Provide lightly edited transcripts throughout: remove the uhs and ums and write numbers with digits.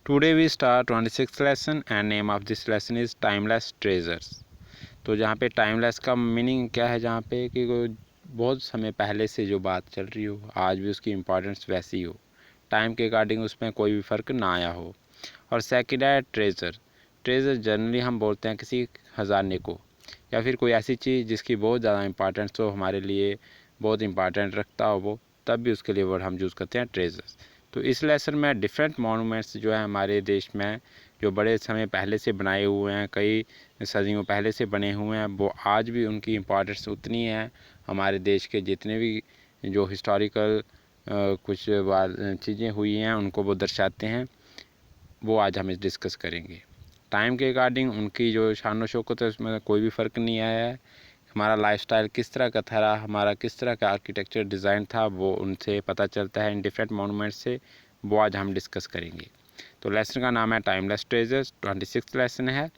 Today we start 26th lesson and name of this lesson is timeless treasures। तो जहाँ पे timeless का meaning क्या है, जहाँ पे कि कोई बहुत समय पहले से जो बात चल रही हो आज भी उसकी इम्पोर्टेंस वैसी हो, टाइम के अकॉर्डिंग उसमें कोई भी फ़र्क ना आया हो। और सेकंड है ट्रेजर। ट्रेजर जनरली हम बोलते हैं किसी खजाने को या फिर कोई ऐसी चीज़ जिसकी बहुत ज़्यादा इम्पोर्टेंस हो, हमारे लिए बहुत इम्पोर्टेंट रखता हो वो, तब भी उसके लिए वर्ड हम यूज़ करते हैं ट्रेजर्स। तो इस लेसन में डिफरेंट मॉन्यूमेंट्स जो है हमारे देश में जो बड़े समय पहले से बनाए हुए हैं, कई सदियों पहले से बने हुए हैं, वो आज भी उनकी इम्पोर्टेंस उतनी है। हमारे देश के जितने भी जो हिस्टोरिकल कुछ चीज़ें हुई हैं उनको वो दर्शाते हैं, वो आज हम डिस्कस करेंगे। टाइम के अकॉर्डिंग उनकी जो शान शौकत है उसमें कोई भी फ़र्क नहीं आया है। हमारा लाइफस्टाइल किस तरह का था, हमारा किस तरह का आर्किटेक्चर डिज़ाइन था, वो उनसे पता चलता है इन डिफरेंट मोनूमेंट्स से, वो आज हम डिस्कस करेंगे। तो लेसन का नाम है टाइमलेस ट्रेजर्स, 26th लेसन है।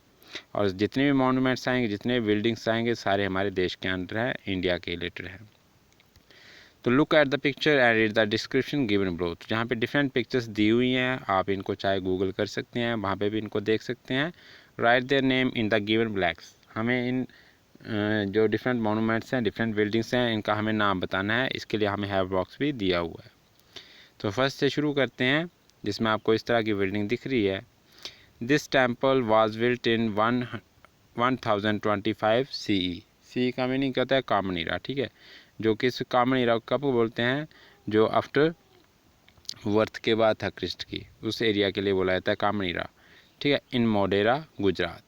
और जितने भी मोनूमेंट्स आएंगे, जितने भी बिल्डिंग्स आएंगे, सारे हमारे देश के अंडर हैं, इंडिया के रिलेटेड है। तो look at the picture and read the description given below. तो जहाँ पे डिफरेंट पिक्चर्स दी हुई हैं, आप इनको चाहे गूगल कर सकते हैं, वहाँ पे भी इनको देख सकते हैं। Right their name in the given blacks. हमें इन जो डिफरेंट मोनूमेंट्स हैं, डिफरेंट बिल्डिंग्स हैं, इनका हमें नाम बताना है। इसके लिए हमें हैव बॉक्स भी दिया हुआ है। तो फर्स्ट से शुरू करते हैं, जिसमें आपको इस तरह की बिल्डिंग दिख रही है। This temple was built in 1025 CE। CE का मीनिंग कहता है कॉमन ईरा, ठीक है। जो कि इस कॉमन ईरा कब बोलते हैं, जो आफ्टर वर्थ के बाद था क्रिस्ट की, उस एरिया के लिए बोला जाता है कॉमन ईरा, ठीक है। इन मोडेरा गुजरात।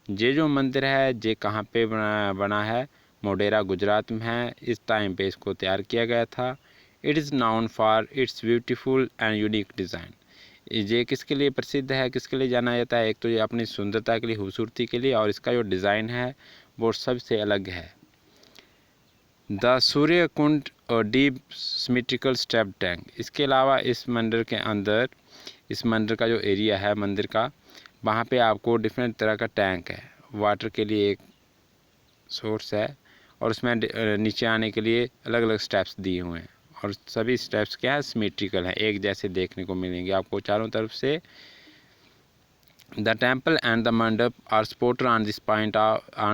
ये जो मंदिर है ये कहाँ पे बना है, मोडेरा गुजरात में है। इस टाइम पे इसको तैयार किया गया था। It is known for its beautiful and unique design. ये किसके लिए प्रसिद्ध है, किसके लिए जाना जाता है, एक तो ये अपनी सुंदरता के लिए, खूबसूरती के लिए, और इसका जो डिज़ाइन है वो सबसे अलग है। द सूर्य कुंड और डीप सिमेट्रिकल स्टेप टैंक। इसके अलावा इस मंदिर के अंदर, इस मंदिर का जो एरिया है मंदिर का, वहाँ पे आपको डिफरेंट तरह का टैंक है, वाटर के लिए एक सोर्स है, और उसमें नीचे आने के लिए अलग अलग स्टेप्स दिए हुए हैं। और सभी स्टेप्स क्या है, सिमेट्रिकल हैं, एक जैसे देखने को मिलेंगे आपको चारों तरफ से। The temple and the mandapa are supported on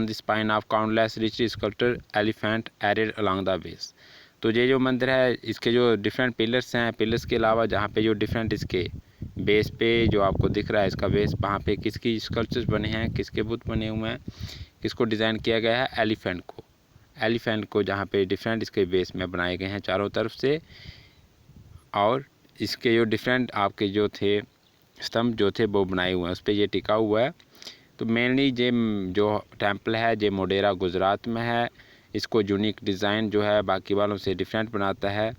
the spine of countless rich sculpted elephant arrayed along the base. तो ये जो मंदिर है, इसके जो डिफरेंट पिलर्स हैं, पिलर्स के अलावा जहाँ पे जो डिफरेंट इसके बेस पे जो आपको दिख रहा है इसका बेस, वहाँ पे किसकी स्कल्पचर्स बने हैं, किसके बुत बने हुए हैं, किसको डिज़ाइन किया गया है, एलिफेंट को जहाँ पे डिफरेंट इसके बेस में बनाए गए हैं चारों तरफ से। और इसके जो डिफरेंट आपके जो थे स्तंभ जो थे वो बनाए हुए हैं, उस पर ये टिका हुआ है। तो मेनली ये जो टेम्पल है ये मोडेरा गुजरात में है। इसको यूनिक डिज़ाइन जो है बाकी वालों से डिफरेंट बनाता है।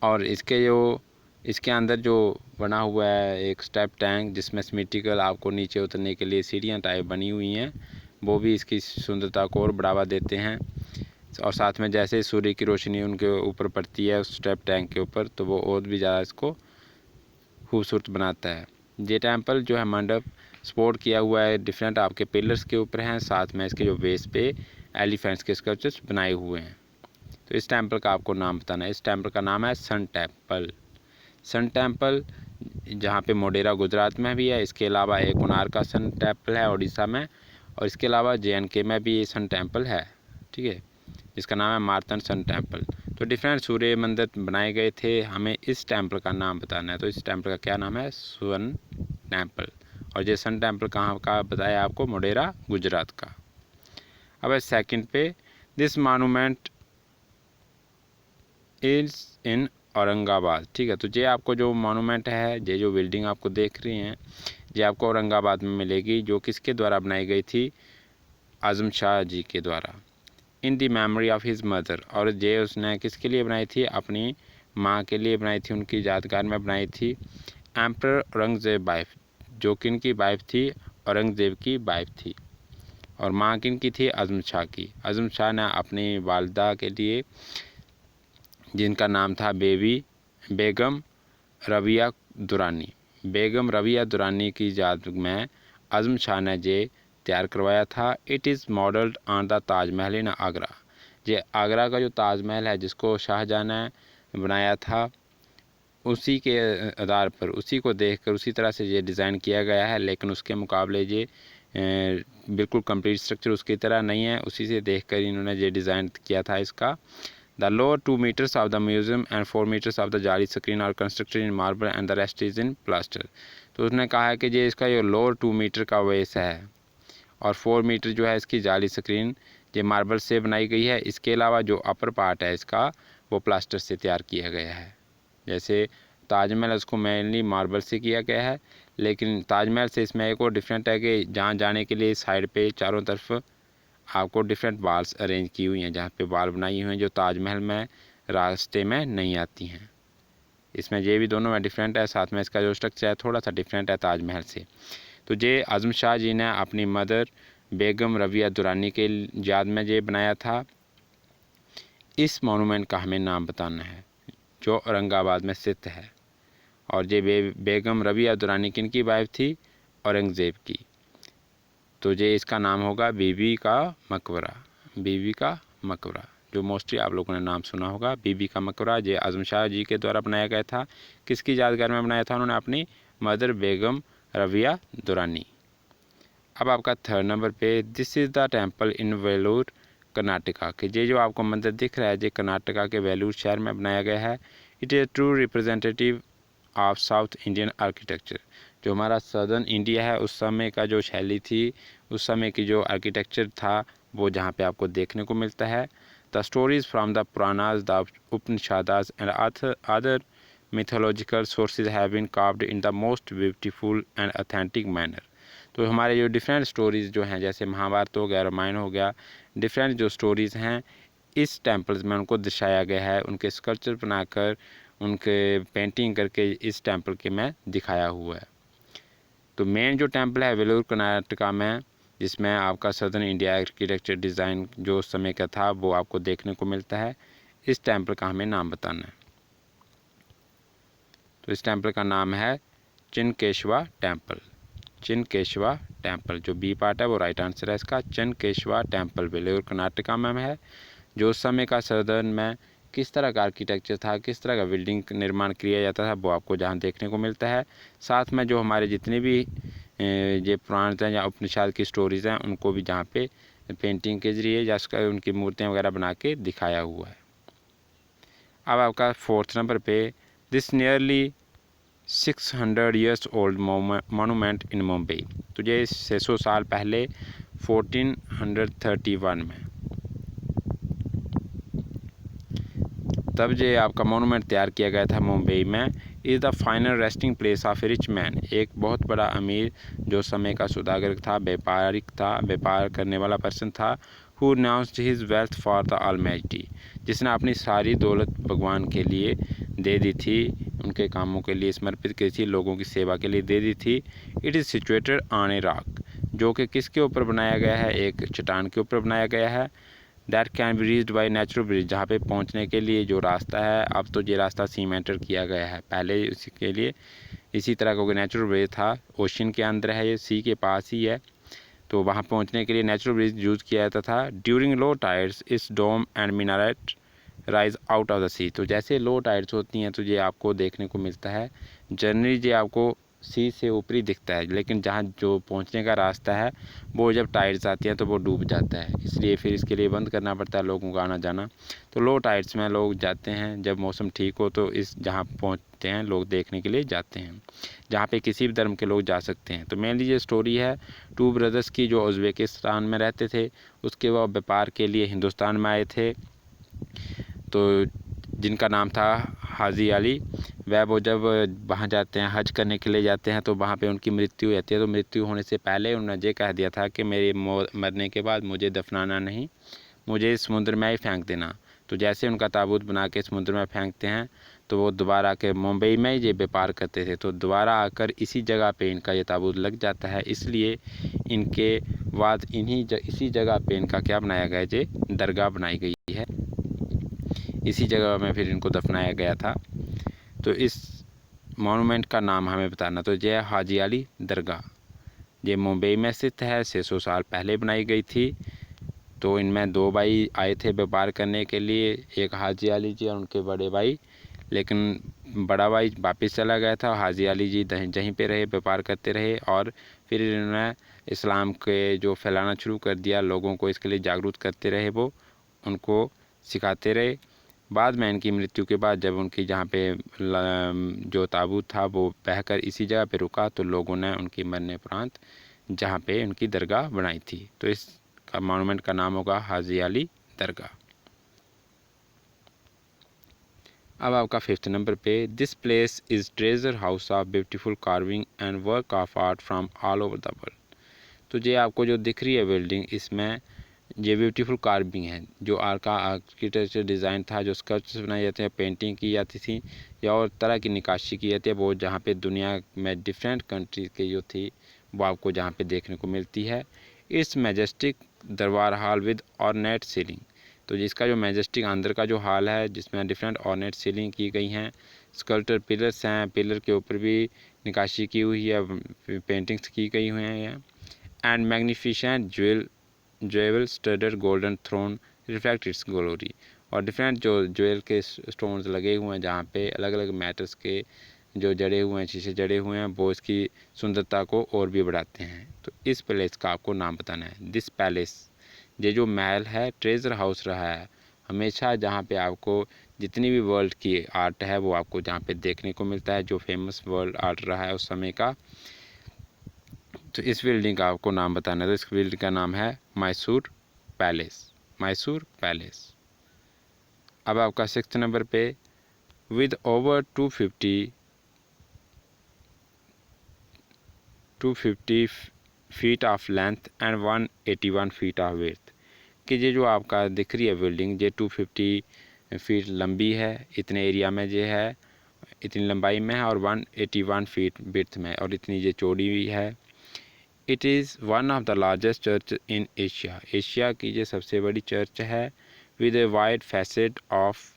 और इसके अंदर जो बना हुआ है एक स्टेप टैंक, जिसमें सिमेट्रिकल आपको नीचे उतरने के लिए सीढ़ियाँ टाइप बनी हुई हैं, वो भी इसकी सुंदरता को और बढ़ावा देते हैं। और साथ में जैसे सूर्य की रोशनी उनके ऊपर पड़ती है उस स्टेप टैंक के ऊपर, तो वो और भी ज़्यादा इसको खूबसूरत बनाता है। ये टेम्पल जो है मंडप सपोर्ट किया हुआ है डिफरेंट आपके पिलर्स के ऊपर हैं, साथ में इसके जो बेस पे एलिफेंट्स के स्कल्पचर्स बनाए हुए हैं। तो इस टेम्पल का आपको नाम बताना है। इस टेम्पल का नाम है सन टेम्पल। सन टेम्पल जहाँ पे मोडेरा गुजरात में भी है। इसके अलावा एक कोणार्क का सन टेम्पल है उड़ीसा में, और इसके अलावा JNK में भी ये सन टेम्पल है, ठीक है, जिसका नाम है मार्तंड सन टेम्पल। तो डिफरेंट सूर्य मंदिर बनाए गए थे, हमें इस टेम्पल का नाम बताना है। तो इस टेम्पल का क्या नाम है, सन टेम्पल। और ये सन टेम्पल कहाँ का बताया आपको, मोडेरा गुजरात का। अब है सेकंड पे, this monument is in Aurangabad, ठीक है। तो ये आपको जो मॉन्यूमेंट है, ये जो बिल्डिंग आपको देख रही हैं, ये आपको औरंगाबाद में मिलेगी, जो किसके द्वारा बनाई गई थी, आज़म शाह जी के द्वारा, in the memory of his mother. और ये उसने किसके लिए बनाई थी, अपनी माँ के लिए बनाई थी, उनकी यादगार में बनाई थी। एम्पर औरंगजेब वाइफ, जो कि इनकी वाइफ थी, औरंगजेब की वाइफ थी। और माँ किनकी थी, आज़म शाह की। आज़म शाह ने अपनी वालदा के लिए, जिनका नाम था बेगम रबिया दुरानी, बेगम रबिया दुरानी की याद में आज़म शाह ने ये तैयार करवाया था। It is modelled on the Taj Mahal in Agra. ये आगरा का जो ताजमहल है, जिसको शाहजहाँ ने बनाया था, उसी के आधार पर, उसी को देखकर उसी तरह से ये डिज़ाइन किया गया है, लेकिन उसके मुकाबले ये बिल्कुल कंप्लीट स्ट्रक्चर उसकी तरह नहीं है। उसी से देखकर इन्होंने ये डिज़ाइन किया था इसका। The lower 2 meters of the museum and 4 meters of the jali screen are constructed in marble and the rest is in plaster. तो उसने कहा है कि ये इसका ये लोअर 2 meter का बेस है और 4 meter जो है इसकी जाली स्क्रीन ये मार्बल से बनाई गई है। इसके अलावा जो अपर पार्ट है इसका वो प्लास्टर से तैयार किया गया है। जैसे ताजमहल उसको मेनली मार्बल से किया गया है, लेकिन ताजमहल से इसमें एक और डिफरेंट है कि जहाँ जाने के लिए साइड पे चारों तरफ आपको डिफरेंट वाल्स अरेंज की हुई हैं, जहाँ पे वाल बनाई हुई हैं जो ताजमहल में रास्ते में नहीं आती हैं। इसमें ये भी दोनों में डिफरेंट है, साथ में इसका जो स्ट्रक्चर है थोड़ा सा डिफरेंट है ताजमहल से। तो ये आज़म शाह जी ने अपनी मदर बेगम रबिया दुरानी के याद में ये बनाया था। इस मोनूमेंट का हमें नाम बताना है जो औरंगाबाद में स्थित है। और ये बेगम रबिया दुरानी किन की वाइफ थी? औरंगज़ेब की। तो ये इसका नाम होगा बीबी का मकबरा। बीबी का मकबरा जो मोस्टली आप लोगों ने नाम सुना होगा, बीबी का मकबरा। ये आज़म शाह जी के द्वारा बनाया गया था। किसकी यादगार में बनाया था? उन्होंने अपनी मदर बेगम रबिया दुरानी। अब आपका 3rd नंबर पे, this is the temple in Vellore Karnataka के। ये जो आपको मंदिर दिख रहा है ये कर्नाटका के वेलूर शहर में बनाया गया है। It is true representative of south Indian architecture. जो हमारा सदर्न इंडिया है उस समय का जो शैली थी, उस समय की जो आर्किटेक्चर था वो जहाँ पे आपको देखने को मिलता है। The stories from the Puranas, the Upanishads and other mythological sources have been carved in the most beautiful and authentic manner। तो हमारे जो डिफरेंट स्टोरीज़ जो हैं, जैसे महाभारत हो गया, रामायण हो गया, डिफरेंट जो स्टोरीज़ हैं इस टेम्पल्स में उनको दर्शाया गया है। उनके स्कल्पचर बनाकर, उनके पेंटिंग करके इस टेम्पल के में दिखाया हुआ है। तो मेन जो टेम्पल है वेलूर कर्नाटका में, जिसमें आपका सदर्न इंडिया आर्किटेक्चर डिज़ाइन जो उस समय का था वो आपको देखने को मिलता है। इस टेम्पल का हमें नाम बताना है। तो इस टेम्पल का नाम है चिनकेशवा टेम्पल। चिनकेशवा टेम्पल जो बी पार्ट है वो राइट आंसर है इसका। चिनकेशवा टेम्पल वेलूर कर्नाटका में है। जो उस समय का सदर्न में किस तरह का आर्किटेक्चर था, किस तरह का बिल्डिंग निर्माण किया जाता था वो आपको जहाँ देखने को मिलता है। साथ में जो हमारे जितने भी ये पुराण हैं या उपनिषद की स्टोरीज़ हैं उनको भी जहाँ पे पेंटिंग के जरिए या उनकी मूर्तियाँ वगैरह बना के दिखाया हुआ है। अब आपका 4th नंबर पे, this nearly 600 years old monument in Mumbai. तो ये 600 साल पहले 1431 में तब ये आपका मोनूमेंट तैयार किया गया था मुंबई में। Is the final resting place of A rich man. एक बहुत बड़ा अमीर जो समय का सौदागर था, व्यापारिक था, व्यापार करने वाला पर्सन था। Who announced his wealth for the almighty. जिसने अपनी सारी दौलत भगवान के लिए दे दी थी, उनके कामों के लिए समर्पित की थी, लोगों की सेवा के लिए दे दी थी। It is situated on a rock, जो कि किसके ऊपर बनाया गया है? एक चट्टान के ऊपर बनाया गया है। That can be reached by natural bridge. जहाँ पे पहुँचने के लिए जो रास्ता है, अब तो ये रास्ता सीमेंटेड किया गया है, पहले इसके लिए इसी तरह का नेचुरल ब्रिज था। ओशन के अंदर है, ये सी के पास ही है, तो वहाँ पहुँचने के लिए नेचुरल ब्रिज यूज़ किया जाता था। During low tides this dome and minaret rise out of the sea. तो जैसे लो टाइड्स होती हैं तो ये आपको देखने को मिलता है। जनरली ये आपको सी से ऊपरी दिखता है, लेकिन जहाँ जो पहुँचने का रास्ता है वो जब टाइड्स आती हैं तो वो डूब जाता है, इसलिए फिर इसके लिए बंद करना पड़ता है लोगों का आना जाना। तो लो टाइड्स में लोग जाते हैं, जब मौसम ठीक हो तो इस जहाँ पहुँचते हैं लोग देखने के लिए जाते हैं, जहाँ पे किसी भी धर्म के लोग जा सकते हैं। तो मेनली ये स्टोरी है 2 ब्रदर्स की जो उज़्बेकिस्तान में रहते थे, उसके वो व्यापार के लिए हिंदुस्तान में आए थे, तो जिनका नाम था हाजी अली। वो जब वहाँ जाते हैं, हज करने के लिए जाते हैं, तो वहाँ पे उनकी मृत्यु हो जाती है। तो मृत्यु होने से पहले उन्होंने ये कह दिया था कि मेरे मरने के बाद मुझे दफनाना नहीं, मुझे समुद्र में ही फेंक देना। तो जैसे उनका ताबूत बना के समुद्र में फेंकते हैं तो वो दोबारा आकर मुंबई में ये व्यापार करते थे, तो दोबारा आकर इसी जगह पे इनका ये ताबूत लग जाता है। इसलिए इनके बाद इसी जगह पे इनका क्या बनाया गया, ये दरगाह बनाई गई है। इसी जगह में फिर इनको दफनाया गया था। तो इस मोनूमेंट का नाम हमें बताना। तो यह हाजी अली दरगाह, ये मुंबई में स्थित है, 600 साल पहले बनाई गई थी। तो इनमें 2 भाई आए थे व्यापार करने के लिए, एक हाजी अली जी और उनके बड़े भाई, लेकिन बड़ा भाई वापस चला गया था, हाजी अली जी जहीं पे रहे, व्यापार करते रहे और फिर इन्होंने इस्लाम के जो फैलाना शुरू कर दिया, लोगों को इसके लिए जागरूक करते रहे, वो उनको सिखाते रहे। बाद में इनकी मृत्यु के बाद जब उनकी जहाँ पे जो ताबूत था वो बहकर इसी जगह पे रुका, तो लोगों ने उनकी मरने उपरांत जहाँ पे उनकी दरगाह बनाई थी, तो इस मॉन्यूमेंट का नाम होगा हाजी अली दरगाह। अब आपका 5th नंबर पे, this place is treasure house of beautiful carving and work of art from all over the world. तो ये आपको जो दिख रही है बिल्डिंग, इसमें ये ब्यूटीफुल कार्विंग है, जो आर्किटेक्चर डिज़ाइन था, जो स्कल्पचर्स बनाए जाते हैं, पेंटिंग की जाती थी या और तरह की नक्काशी की जाती है, वो जहाँ पे दुनिया में डिफरेंट कंट्रीज के जो थी वो आपको जहाँ पे देखने को मिलती है। इट्स मैजेस्टिक दरबार हॉल विद ऑर्नेट सीलिंग। तो जिसका जो मैजेस्टिक अंदर का जो हॉल है जिसमें डिफरेंट ऑर्नेट सीलिंग की गई हैं, स्कल्पचर पिलर्स हैं, पिलर के ऊपर भी नक्काशी की हुई है, पेंटिंग्स की गई हुई हैं, and magnificent jewel studded golden throne reflect its glory. और डिफरेंट जो ज्वेल के स्टोन्स लगे हुए हैं जहाँ पे अलग अलग मैटर्स के जो जड़े हुए हैं, शीशे जड़े हुए हैं, वो इसकी सुंदरता को और भी बढ़ाते हैं। तो इस पैलेस का आपको नाम बताना है। दिस पैलेस, ये जो महल है ट्रेजर हाउस रहा है हमेशा, जहाँ पे आपको जितनी भी वर्ल्ड की आर्ट है वो आपको जहाँ पे देखने को मिलता है, जो फेमस वर्ल्ड आर्ट रहा है उस समय का। तो इस बिल्डिंग का आपको नाम बताना है। तो इस बिल्डिंग का नाम है मैसूर पैलेस, मैसूर पैलेस। अब आपका 6th नंबर पे, with over 250 feet of length and 181 feet of width, कि ये जो आपका दिख रही है बिल्डिंग, ये 250 फीट लंबी है, इतने एरिया में ये है, इतनी लंबाई में है, और 181 फीट विड्थ में, और इतनी ये चौड़ी भी है। It is one of the largest church in Asia, Asia की ये सबसे बड़ी चर्च है, with a wide facet of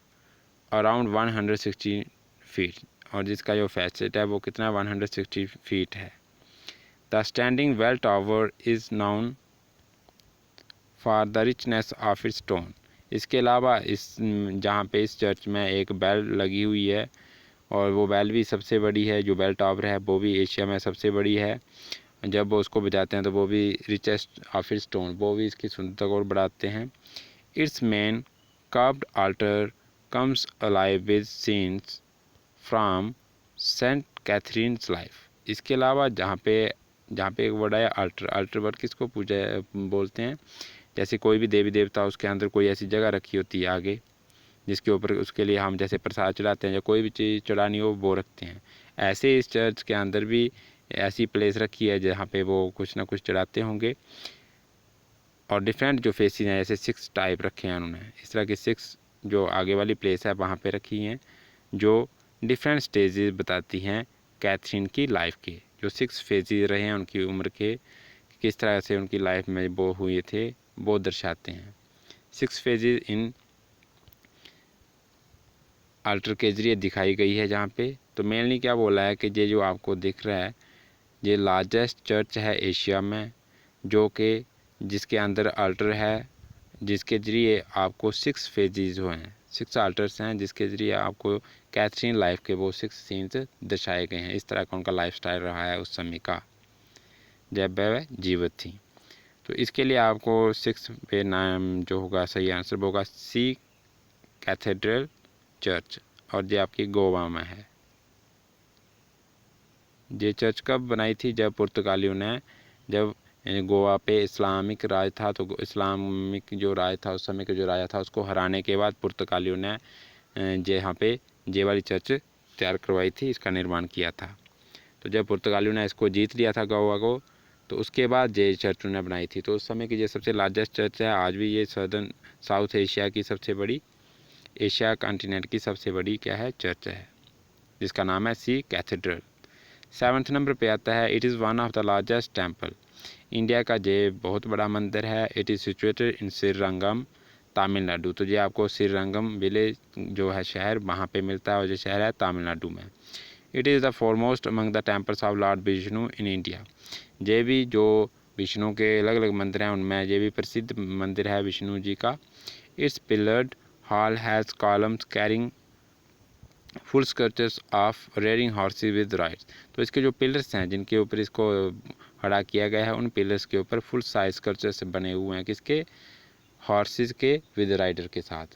around 160 feet, और जिसका जो फैसेट है वो कितना 160 फीट है। The standing bell tower is known for the richness of its stone. इसके अलावा इस जहाँ पे इस चर्च में एक बेल लगी हुई है, और वो बेल भी सबसे बड़ी है, जो बेल टावर है वो भी एशिया में सबसे बड़ी है। जब वो उसको बजाते हैं तो वो भी रिचेस्ट ऑफ इट्स स्टोन, वो भी इसकी सुंदरता को बढ़ाते हैं। Its main curved altar comes alive with scenes from Saint Catherine's life. इसके अलावा जहाँ पे एक बड़ा है अल्टर वर्ड किसको पूजा बोलते हैं, जैसे कोई भी देवी देवता उसके अंदर कोई ऐसी जगह रखी होती है आगे, जिसके ऊपर उसके लिए हम जैसे प्रसाद चढ़ाते हैं या कोई भी चीज़ चढ़ानी हो वो रखते हैं, ऐसे इस चर्च के अंदर भी ऐसी प्लेस रखी है जहाँ पे वो कुछ ना कुछ चढ़ाते होंगे। और डिफरेंट जो फेसिस हैं, जैसे 6 टाइप रखे हैं उन्होंने, इस तरह के 6 जो आगे वाली प्लेस है वहाँ पे रखी हैं, जो डिफरेंट स्टेजेस बताती हैं कैथरीन की लाइफ के, जो 6 फेजेस रहे हैं उनकी उम्र के, किस तरह से उनकी लाइफ में वो हुए थे वो दर्शाते हैं। 6 फेजेस इन अल्टर के ज़रिए दिखाई गई है जहाँ पे। तो मेनली क्या बोला है कि ये जो आपको दिख रहा है ये लार्जेस्ट चर्च है एशिया में, जो कि जिसके अंदर अल्टर है, जिसके ज़रिए आपको 6 फेजेस हुए हैं, 6 अल्टर्स हैं, जिसके ज़रिए आपको कैथरीन लाइफ के वो 6 सीन्स दर्शाए गए हैं। इस तरह का उनका लाइफस्टाइल रहा है उस समय का जब वह जीवित थी। तो इसके लिए आपको 6 पे नाम जो होगा सही आंसर वो होगा सी कैथेड्रल चर्च, और ये आपकी गोवा में है। ये चर्च कब बनाई थी, जब पुर्तगालियों ने जब गोवा पे इस्लामिक राज था, तो इस्लामिक जो राज था उस समय का जो राजा था उसको हराने के बाद पुर्तगालियों ने यहाँ पे ये वाली चर्च तैयार करवाई थी, इसका निर्माण किया था। तो जब पुर्तगालियों ने इसको जीत लिया था गोवा को, तो उसके बाद ये चर्च उन्होंने बनाई थी। तो उस समय की ये सबसे लार्जेस्ट चर्च है, आज भी ये साउथ एशिया की सबसे बड़ी, एशिया कॉन्टिनेंट की सबसे बड़ी क्या है चर्च है, जिसका नाम है सी कैथेड्रल। 7th नंबर पे आता है, it is one of the largest temple, India का ये बहुत बड़ा मंदिर है। इट इज़ सिचुएटेड इन श्रीरंगम तमिलनाडु। तो ये आपको श्रीरंगम विलेज जो है शहर वहाँ पे मिलता है, और ये शहर है तमिलनाडु में। It is the foremost among the temples of Lord Vishnu in India. ये भी जो विष्णु के अलग अलग मंदिर हैं उनमें ये भी प्रसिद्ध मंदिर है विष्णु जी का। It's pillared hall has columns carrying full sculptures of rearing horses with rides. तो इसके जो पिलर्स हैं जिनके ऊपर इसको खड़ा किया गया है, उन पिलर्स के ऊपर फुल साइज स्कल्पचर्स बने हुए हैं, किसके, हॉर्सेस के विद राइडर के साथ,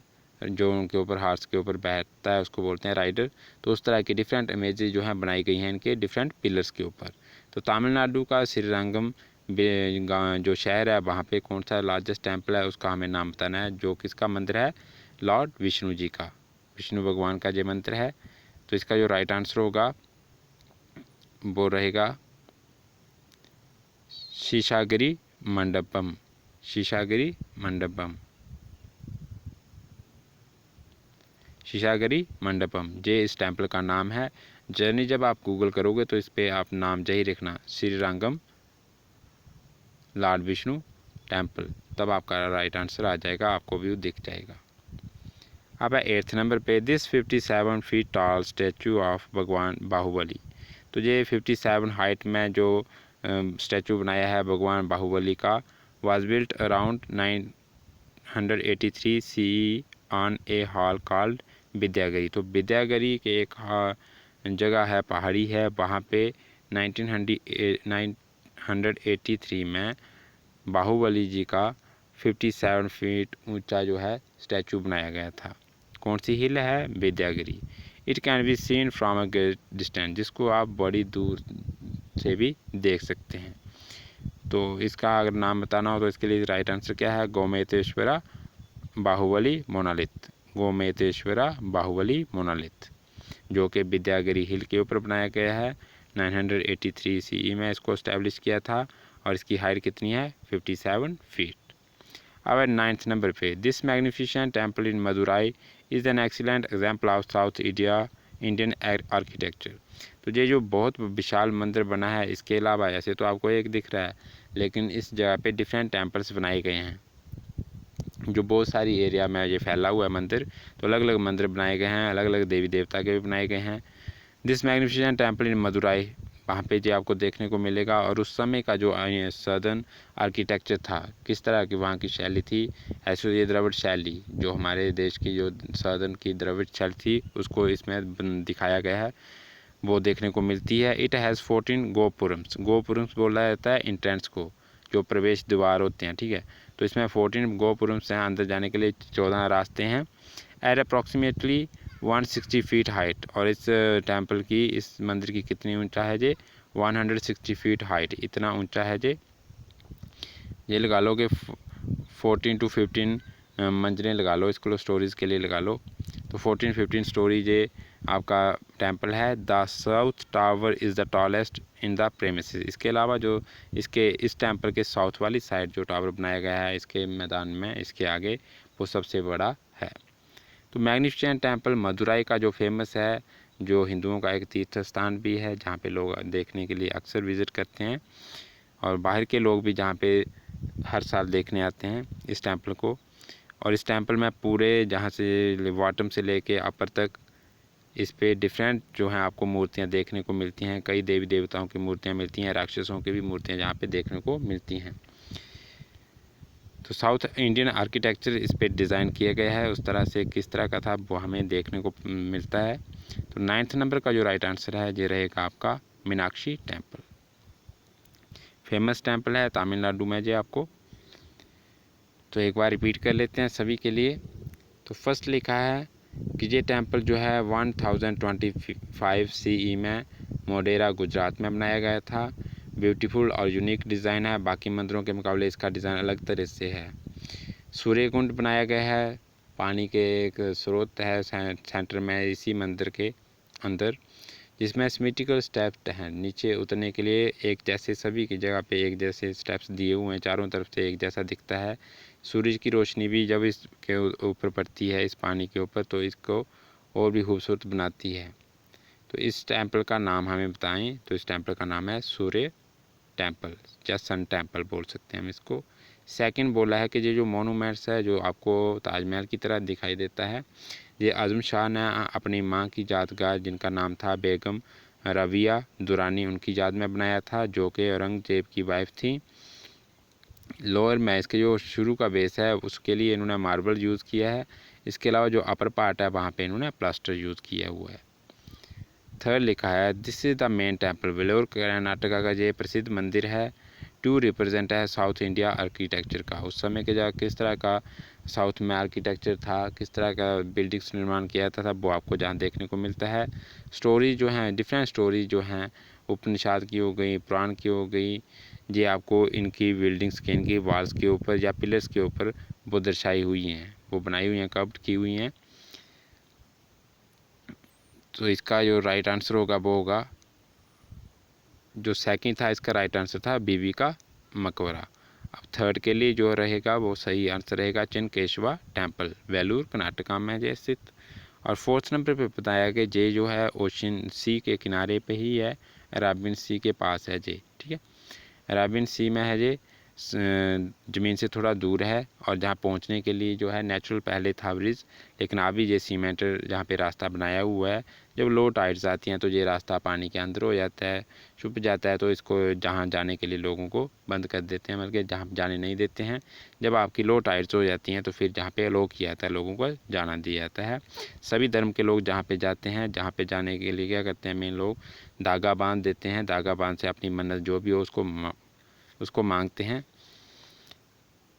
जो उनके ऊपर हॉर्स के ऊपर बैठता है उसको बोलते हैं राइडर। तो उस तरह की डिफरेंट इमेजेस जो हैं बनाई गई हैं इनके डिफरेंट पिलर्स के ऊपर। तो तमिलनाडु का श्रीरंगम जो शहर है वहाँ पे कौन सा लार्जेस्ट टेम्पल है उसका हमें नाम बताना है, जो किसका मंदिर है, लॉर्ड विष्णु जी का, विष्णु भगवान का जो मंदिर है। तो इसका जो राइट आंसर होगा वो रहेगा शेषागिरी मंडपम, शेषागिरी मंडपम, शेषागिरी मंडपम, ये इस टेम्पल का नाम है। जर्नी जब आप गूगल करोगे तो इस पर आप नाम यही लिखना, श्रीरंगम लॉर्ड विष्णु टेम्पल, तब आपका राइट आंसर आ जाएगा, आपको व्यू दिख जाएगा। अब है 8th नंबर पे, this 57 feet tall statue of भगवान बाहुबली। तो ये 57 हाइट में जो स्टैचू बनाया है भगवान बाहुबली का, was built around 983 CE on a hill called Vidyagiri. तो विद्यागिरी के एक जगह है, पहाड़ी है, वहाँ पे 1983 में बाहुबली जी का 57 फीट ऊंचा जो है स्टैचू बनाया गया था। कौन सी हिल है, Vidyagiri. It can be seen from a great distance, जिसको आप बड़ी दूर से भी देख सकते हैं। तो इसका अगर नाम बताना हो तो इसके लिए राइट आंसर क्या है, गोमेतेश्वरा बाहुबली मोनालिथ, गोमेतेश्वरा बाहुबली मोनालिथ, जो कि विद्यागिरी हिल के ऊपर बनाया गया है। 983 CE में इसको इस्टेब्लिश किया था और इसकी हाइट कितनी है, 57 फीट। अब 9th नंबर पे, this magnificent temple in Madurai is an excellent example of south Indian architecture. तो ये जो बहुत विशाल मंदिर बना है, इसके अलावा ऐसे तो आपको एक दिख रहा है, लेकिन इस जगह पे डिफरेंट टेम्पल्स बनाए गए हैं, जो बहुत सारी एरिया में ये फैला हुआ है मंदिर। तो अलग अलग मंदिर बनाए गए हैं, अलग अलग देवी देवता के भी बनाए गए हैं। This magnificent temple in Madurai, वहाँ पे जो आपको देखने को मिलेगा। और उस समय का जो सदर्न आर्किटेक्चर था, किस तरह की वहाँ की शैली थी, ऐसे ये द्रविड़ शैली, जो हमारे देश की जो सदर्न की द्रविड़ शैली थी उसको इसमें दिखाया गया है, वो देखने को मिलती है। इट हैज़ 14 गोपुरम्स, गोपुरम्स बोला जाता है इंट्रेंस को, जो प्रवेश द्वार होते हैं, ठीक है। तो इसमें 14 गोपुरम्स हैं, अंदर जाने के लिए 14 रास्ते हैं। एट अप्रॉक्सीमेटली 160 फीट हाइट, और इस टेम्पल की, इस मंदिर की कितनी ऊंचा है जे, 160 फीट हाइट, इतना ऊंचा है जे। ये लगा लो कि 14 to 15 मंजिलें लगा लो, इसको स्टोरीज़ के लिए लगा लो। तो 14-15 स्टोरी ये आपका टेम्पल है। The south tower is the tallest in the premises. इसके अलावा जो इसके इस टेम्पल के साउथ वाली साइड जो टावर बनाया गया है इसके मैदान में, इसके आगे, वो सबसे बड़ा है। तो मैग्निफिसेंट टेम्पल मदुराई का जो फेमस है, जो हिंदुओं का एक तीर्थ स्थान भी है, जहाँ पे लोग देखने के लिए अक्सर विज़िट करते हैं, और बाहर के लोग भी जहाँ पे हर साल देखने आते हैं इस टेम्पल को। और इस टेम्पल में पूरे, जहाँ से बॉटम से लेके अपर तक, इस पे डिफरेंट जो हैं आपको मूर्तियाँ देखने को मिलती हैं। कई देवी देवताओं की मूर्तियाँ मिलती हैं, राक्षसों की भी मूर्तियाँ जहाँ पे देखने को मिलती हैं। तो साउथ इंडियन आर्किटेक्चर इस पे डिज़ाइन किया गया है, उस तरह से किस तरह का था वो हमें देखने को मिलता है। तो 9th नंबर का जो राइट आंसर है ये रहेगा आपका मीनाक्षी टेम्पल। फेमस टेम्पल है तमिलनाडु में जो आपको। तो एक बार रिपीट कर लेते हैं सभी के लिए। तो फर्स्ट लिखा है कि ये टेम्पल जो है 1025 CE में मोढेरा गुजरात में बनाया गया था। ब्यूटीफुल और यूनिक डिज़ाइन है, बाकी मंदिरों के मुकाबले इसका डिज़ाइन अलग तरह से है। सूर्य कुंड बनाया गया है, पानी के एक स्रोत है सेंटर में इसी मंदिर के अंदर, जिसमें सिमेट्रिकल स्टेप्स हैं नीचे उतरने के लिए, एक जैसे सभी की जगह पे एक जैसे स्टेप्स दिए हुए हैं, चारों तरफ से एक जैसा दिखता है। सूरज की रोशनी भी जब इसके ऊपर पड़ती है, इस पानी के ऊपर, तो इसको और भी खूबसूरत बनाती है। तो इस टेम्पल का नाम हमें बताएं, तो इस टेम्पल का नाम है सूर्य टेम्पल या सन टेम्पल बोल सकते हैं हम इसको। सेकंड बोला है कि ये जो मोनूमेंट्स है, जो आपको ताजमहल की तरह दिखाई देता है, ये आज़म शाह ने अपनी माँ की यादगार, जिनका नाम था बेगम रबिया दुरानी, उनकी याद में बनाया था, जो कि औरंगजेब की वाइफ थी। लोअर में इसके जो शुरू का बेस है उसके लिए इन्होंने मार्बल यूज़ किया है। इसके अलावा जो अपर पार्ट है वहाँ पे इन्होंने प्लास्टर यूज़ किया हुआ है। थर्ड लिखा है this is the main temple, Vellore Karnataka का ये प्रसिद्ध मंदिर है। टू रिप्रेजेंट है साउथ इंडिया आर्किटेक्चर का, उस समय के जो किस तरह का साउथ में आर्किटेक्चर था, किस तरह का बिल्डिंग्स निर्माण किया था वो आपको जहाँ देखने को मिलता है। स्टोरी जो हैं डिफरेंट स्टोरी जो हैं उपनिषद की हो गई, पुराण की हो गई, ये आपको इनकी बिल्डिंग्स के इनकी वॉल्स के ऊपर या पिलर्स के ऊपर वो दर्शाई हुई हैं, वो बनाई हुई हैं, कब्ड की हुई हैं। तो इसका जो राइट आंसर होगा वो होगा जो सेकंड था, इसका राइट आंसर था बीबी का मकबरा। अब थर्ड के लिए जो रहेगा वो सही आंसर रहेगा चिनकेशवा टेम्पल, वेलूर कर्नाटका में जे स्थित। और फोर्थ नंबर पे बताया कि जे जो है ओशन सी के किनारे पे ही है, अराबियन सी के पास है जे, ठीक है। अराबियन सी में है जे, ज़मीन से थोड़ा दूर है और जहाँ पहुँचने के लिए जो है नेचुरल पहले था ब्रिज, लेकिन अभी ये सीमेंटेड जहाँ पे रास्ता बनाया हुआ है। जब लो टाइड्स आती हैं तो ये रास्ता पानी के अंदर हो जाता है, छुप जाता है, तो इसको जहाँ जाने के लिए लोगों को बंद कर देते हैं, मतलब कि जहाँ जाने नहीं देते हैं। जब आपकी लो टाइड्स हो जाती हैं तो फिर जहाँ पे अलो किया जाता है लोगों को जाना दिया जाता है। सभी धर्म के लोग जहाँ पे जाते हैं, जहाँ पे जाने के लिए क्या करते हैं मेन लोग धागा बांध देते हैं, धागा बांध से अपनी मन्नत जो भी हो उसको मांगते हैं।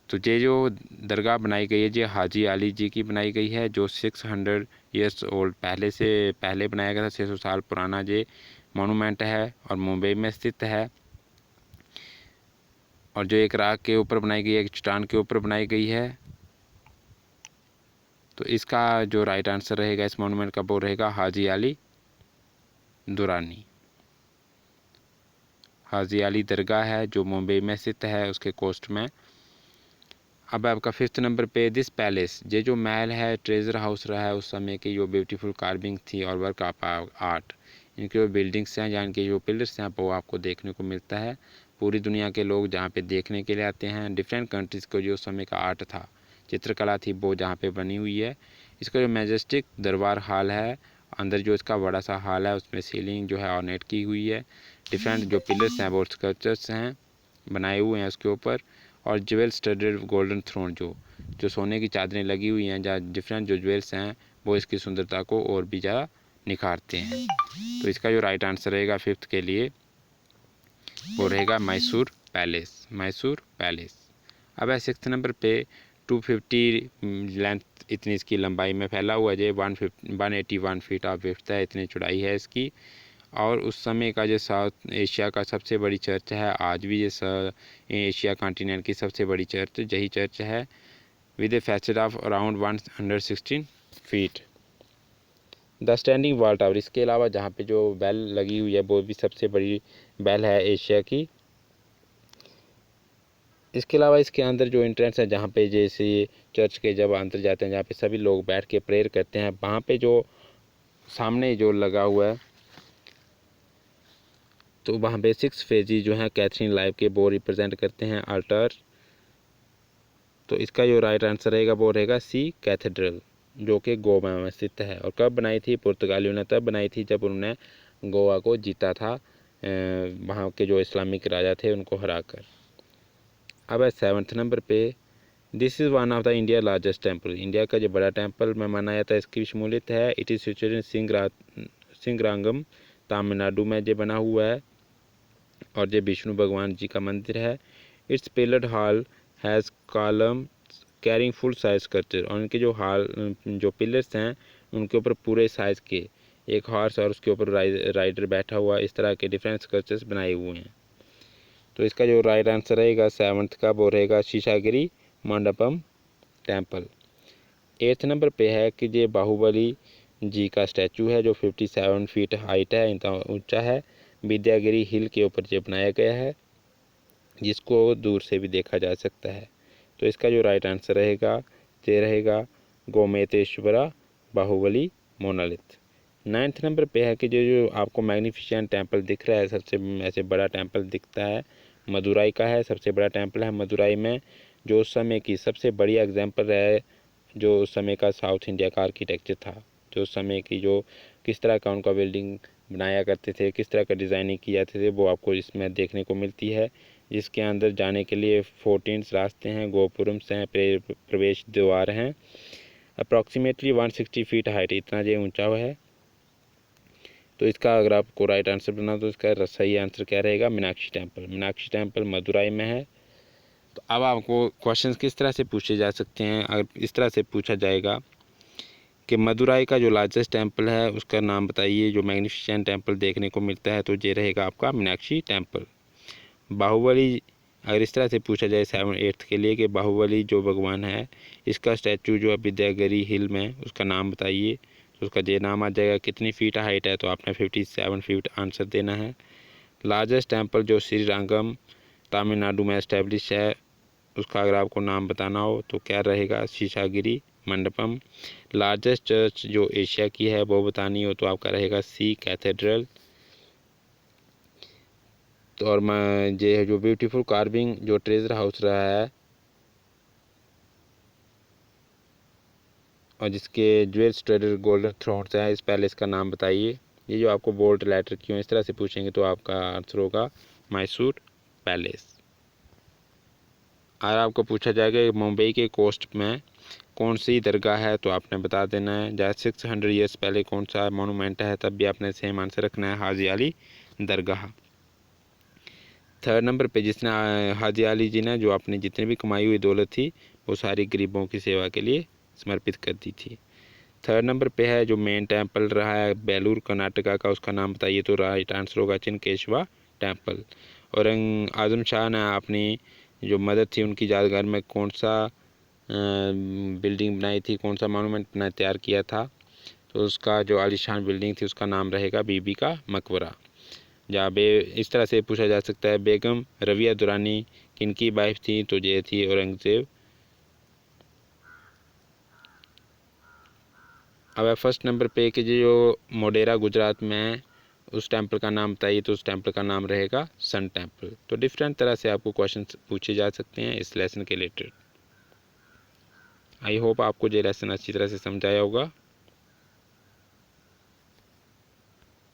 तो ये जो दरगाह बनाई गई है ये हाजी अली जी की बनाई गई है, जो 600 ईयर्स ओल्ड पहले बनाया गया था, 600 साल पुराना ये मोनूमेंट है और मुंबई में स्थित है। और जो एक राग के ऊपर बनाई गई है, एक चट्टान के ऊपर बनाई गई है। तो इसका जो राइट आंसर रहेगा इस मोनूमेंट का वो रहेगा हाजी अली दुरानी। हाजी अली दरगाह है जो मुंबई में स्थित है, उसके कोस्ट में। अब आपका फिफ्थ नंबर पे दिस पैलेस, ये जो महल है ट्रेजर हाउस रहा है उस समय की, जो ब्यूटीफुल कार्विंग थी और वर्क ऑफ आर्ट, इनके जो बिल्डिंग्स हैं या इनके जो पिलर्स हैं वो आपको देखने को मिलता है। पूरी दुनिया के लोग जहाँ पे देखने के लिए आते हैं, डिफरेंट कंट्रीज़ को जो उस समय का आर्ट था, चित्रकला थी, वो जहाँ पे बनी हुई है। इसका जो मैजेस्टिक दरबार हॉल है, अंदर जो इसका बड़ा सा हॉल है उसमें सीलिंग जो है ऑर्नेट की हुई है। डिफरेंट जो पिलर्स हैं वो स्कल्पचर्स हैं बनाए हुए हैं उसके ऊपर। और ज्वेल स्टडेड गोल्डन थ्रोन, जो सोने की चादरें लगी हुई हैं, जहाँ डिफरेंट जो ज्वेल्स हैं वो इसकी सुंदरता को और भी ज़्यादा निखारते हैं। तो इसका जो राइट आंसर रहेगा फिफ्थ के लिए वो रहेगा मैसूर पैलेस, मैसूर पैलेस। अब है सिक्स नंबर पे 250 लेंथ, इतनी इसकी लंबाई में फैला हुआ है, 181 फीट ऑफ विड्थ है, इतनी चौड़ाई है इसकी। और उस समय का जो साउथ एशिया का सबसे बड़ी चर्च है, आज भी ये एशिया कॉन्टिनेंट की सबसे बड़ी चर्च यही चर्च है, with A Fechner of around 116 feet. The standing wall tower, इसके अलावा जहाँ पे जो बेल लगी हुई है वो भी सबसे बड़ी बेल है एशिया की। इसके अलावा इसके अंदर जो एंट्रेंस है, जहाँ पे जैसे चर्च के जब अंदर जाते हैं, जहाँ पे सभी लोग बैठ के प्रेयर करते हैं, वहाँ पे जो सामने जो लगा हुआ है, तो वहाँ पे 6 फेजेस जो हैं कैथरीन लाइव के वो रिप्रेजेंट करते हैं अल्टर। तो इसका जो राइट आंसर रहेगा वो रहेगा सी कैथेड्रल, जो कि गोवा में स्थित है। और कब बनाई थी पुर्तगालियों ने? तब बनाई थी जब उन्होंने गोवा को जीता था, वहाँ के जो इस्लामिक राजा थे उनको हराकर। अब है सेवन्थ नंबर पे, this is one of the India largest temple, India का जो बड़ा टेम्पल में माना जाता है इसकी भी शमूलियत है। It is situated in Srirangam, Tamil Nadu में ये बना हुआ है और ये विष्णु भगवान जी का मंदिर है। It's pillared hall has column carrying full size sculpture, और उनके जो पिलर्स हैं उनके ऊपर पूरे साइज़ के एक हॉर्स और उसके ऊपर राइडर बैठा हुआ, इस तरह के डिफरेंट स्कल्पचर्स बनाए हुए हैं। तो इसका जो राइट आंसर रहेगा सेवन्थ का वो रहेगा Seshagiri Mandapam temple. Eighth number पे है कि ये बाहुबली जी का स्टैचू है जो 57 फीट हाइट है, इतना ऊंचा है, विद्यागिरी हिल के ऊपर ये बनाया गया है, जिसको दूर से भी देखा जा सकता है। तो इसका जो राइट आंसर रहेगा ये रहेगा गोमेतेश्वरा बाहुबली मोनालिथ। नाइन्थ नंबर पे है कि जो आपको मैग्निफिसेंट टेम्पल दिख रहा है, सबसे ऐसे बड़ा टेम्पल दिखता है, मदुराई का है, सबसे बड़ा टेम्पल है मदुराई में, जो उस समय की सबसे बड़ी एग्जाम्पल है, जो उस समय का साउथ इंडिया का आर्किटेक्चर था, जो उस समय की जो किस तरह का उनका बिल्डिंग बनाया करते थे, किस तरह का डिज़ाइनिंग किया जाते थे, वो आपको इसमें देखने को मिलती है। जिसके अंदर जाने के लिए 14 रास्ते हैं, गोपुरम्स हैं, प्रवेश द्वार हैं। अप्रॉक्सीमेटली 160 फीट हाइट, इतना जो ऊंचा है। तो इसका अगर आपको राइट आंसर बनाना तो इसका सही आंसर क्या रहेगा, मीनाक्षी टेम्पल। मीनाक्षी टेम्पल मदुराई में है। तो अब आपको क्वेश्चंस किस तरह से पूछे जा सकते हैं, अगर इस तरह से पूछा जाएगा कि मदुराई का जो लार्जेस्ट टेम्पल है उसका नाम बताइए, जो मैग्निफिसेंट टेम्पल देखने को मिलता है, तो ये रहेगा आपका मीनाक्षी टेम्पल। बाहुबली, अगर इस तरह से पूछा जाए 7th के लिए कि बाहुबली जो भगवान है इसका स्टैचू जो है विद्यागिरी हिल में, उसका नाम बताइए, तो उसका ये नाम आ जाएगा। कितनी फीट हाइट है, तो आपने 57 फीट आंसर देना है। लार्जेस्ट टेम्पल जो श्रीरंगम तमिलनाडु में एस्टेब्लिश है, उसका अगर आपको नाम बताना हो तो क्या रहेगा, शेषागिरी मंडपम। लार्जेस्ट चर्च जो एशिया की है वो बतानी हो तो आपका रहेगा सी कैथेड्रल। तो और मैं ये जो ब्यूटीफुल कार्विंग जो ट्रेजर हाउस रहा है और जिसके ज्वेल स्टडड गोल्डन थ्रोन्स है, इस पैलेस का नाम बताइए। ये जो आपको बोल्ड लेटर क्यों इस तरह से पूछेंगे तो आपका आंसर होगा मैसूर पैलेस। और आपको पूछा जाएगा मुंबई के कोस्ट में कौन सी दरगाह है, तो आपने बता देना है। जैसे 600 ईयर्स पहले कौन सा मोनूमेंट है, तब भी आपने सेम आंसर रखना है, हाजी अली दरगाह। 3rd नंबर पे जिसने हाजी अली जी ने जो अपनी जितनी भी कमाई हुई दौलत थी वो सारी गरीबों की सेवा के लिए समर्पित कर दी थी। 3rd नंबर पे है जो मेन टेम्पल रहा है बेलूर कर्नाटका का, उसका नाम बताइए, तो राइट आंसर होगा चिनकेश्वा टेम्पल। और आजम शाह ने अपनी जो मदद थी उनकी यादगार में कौन सा बिल्डिंग बनाई थी, कौन सा मोनूमेंट बना तैयार किया था, तो उसका जो आलीशान बिल्डिंग थी उसका नाम रहेगा बीबी का मकबरा। जहाँ इस तरह से पूछा जा सकता है बेगम रविया दुरानी किनकी वाइफ थी, तो ये थी औरंगजेब। अब 1st नंबर पे कि जो मोडेरा गुजरात में है उस टेम्पल का नाम बताइए, तो उस टेम्पल का नाम रहेगा सन टेम्पल। तो डिफरेंट तरह से आपको क्वेश्चन पूछे जा सकते हैं इस लेसन के रिलेटेड। आई होप आपको ये लेसन अच्छी तरह से समझाया होगा।